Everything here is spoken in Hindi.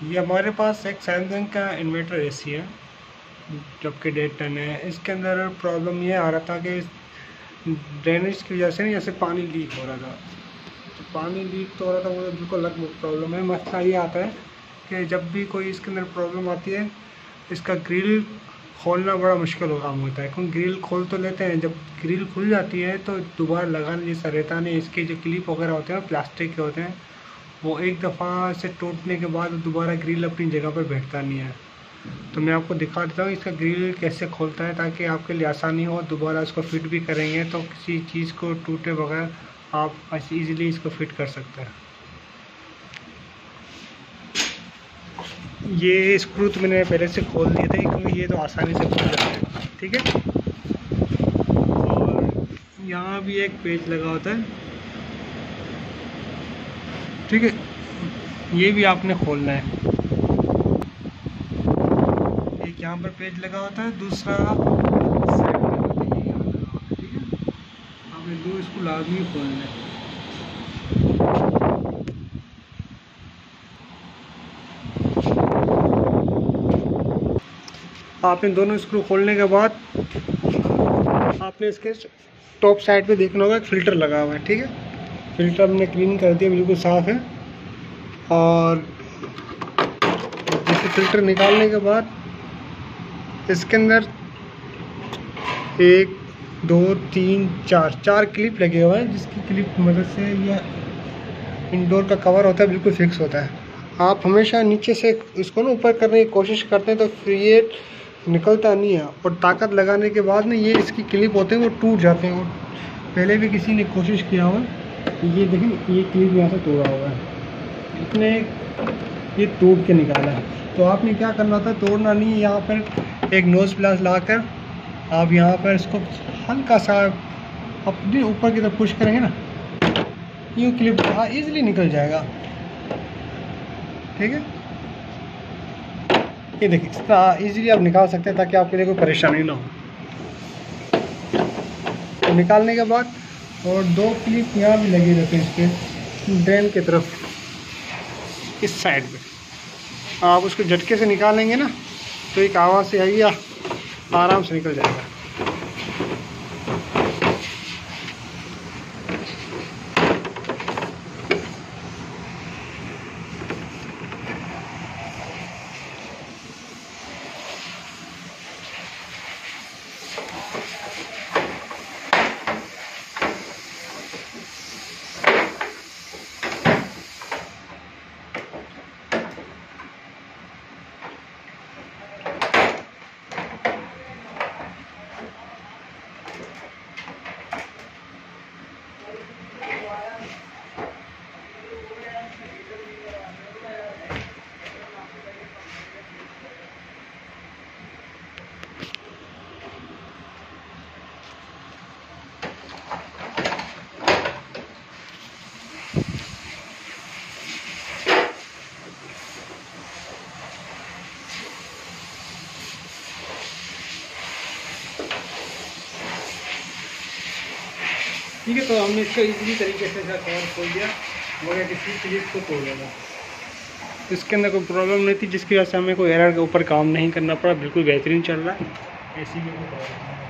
ये हमारे पास एक सैमसंग का इन्वर्टर एसी है, जबकि 1.5 टन है। इसके अंदर प्रॉब्लम ये आ रहा था कि ड्रेनेज की वजह से नहीं, जैसे पानी लीक हो रहा था। तो पानी लीक तो हो रहा था, वो बिल्कुल अलग प्रॉब्लम है। मसला ये आता है कि जब भी कोई इसके अंदर प्रॉब्लम आती है, इसका ग्रिल खोलना बड़ा मुश्किल काम होता है। क्योंकि ग्रिल खोल तो लेते हैं, जब ग्रिल खुल जाती है तो दोबारा लगाने जैसा रहता नहीं। इसके जो क्लिप वगैरह होते हैं प्लास्टिक के होते हैं, वो एक दफ़ा से टूटने के बाद दोबारा ग्रिल अपनी जगह पर बैठता नहीं है। तो मैं आपको दिखा देता हूँ इसका ग्रिल कैसे खोलता है, ताकि आपके लिए आसानी हो। दोबारा इसको फिट भी करेंगे तो किसी चीज़ को टूटे बगैर आप इजीली इसको फिट कर सकते हैं। ये स्क्रू तो मैंने पहले से खोल दिए थे, क्योंकि ये तो आसानी से खुल जाता है। ठीक है, और यहाँ भी एक पेच लगा होता है। ठीक है, ये भी आपने खोलना है। एक यहाँ पर पेज लगा होता है, दूसरा साइड में होता है, ये यहाँ लगा होता है। ठीक है, आपने दो इसको लाजमी खोलना है। आपने दोनों स्क्रू खोलने के बाद आपने इसके टॉप साइड पे देखना होगा, एक फ़िल्टर लगा हुआ है। ठीक है, फ़िल्टर हमने क्लीन कर दिया, बिल्कुल साफ़ है। और जैसे फ़िल्टर निकालने के बाद इसके अंदर 1 2 3 4 क्लिप लगे हुए हैं, जिसकी क्लिप की मदद से यह इंडोर का कवर होता है बिल्कुल फिक्स होता है। आप हमेशा नीचे से इसको ना ऊपर करने की कोशिश करते हैं तो फिर ये निकलता नहीं है, और ताकत लगाने के बाद ना ये इसकी क्लिप होते हैं वो टूट जाते हैं। और पहले भी किसी ने कोशिश किया हुआ, ये देखिए ये क्लिप यहाँ से तोड़ा हुआ है, इसने ये टूट के निकाला है। तो आपने क्या करना था, तोड़ना नहीं है। यहाँ पर एक नोज़ प्लस लाकर आप यहाँ पर इसको हल्का सा अपने ऊपर की तरफ पुश करेंगे ना, ये क्लिप ईजिली निकल जाएगा। ठीक है, ये देखिए इस तरह ईजिली आप निकाल सकते हैं, ताकि आपके लिए कोई परेशानी ना हो। तो निकालने के बाद और 2 क्लिप यहाँ भी लगे रहते हैं इसके ड्रेन की तरफ, इस साइड पे। आप उसको झटके से निकालेंगे ना तो एक आवाज़ से आइए, आराम से निकल जाएगा। ठीक है, तो हमने इसको इजीली तरीके से कवर खोल दिया, मगर किसी क्लिप को तोड़ देगा। इसके अंदर कोई प्रॉब्लम नहीं थी, जिसकी वजह से हमें कोई एरर के ऊपर काम नहीं करना पड़ा। बिल्कुल बेहतरीन चल रहा है, ऐसी में कोई प्रॉब्लम नहीं।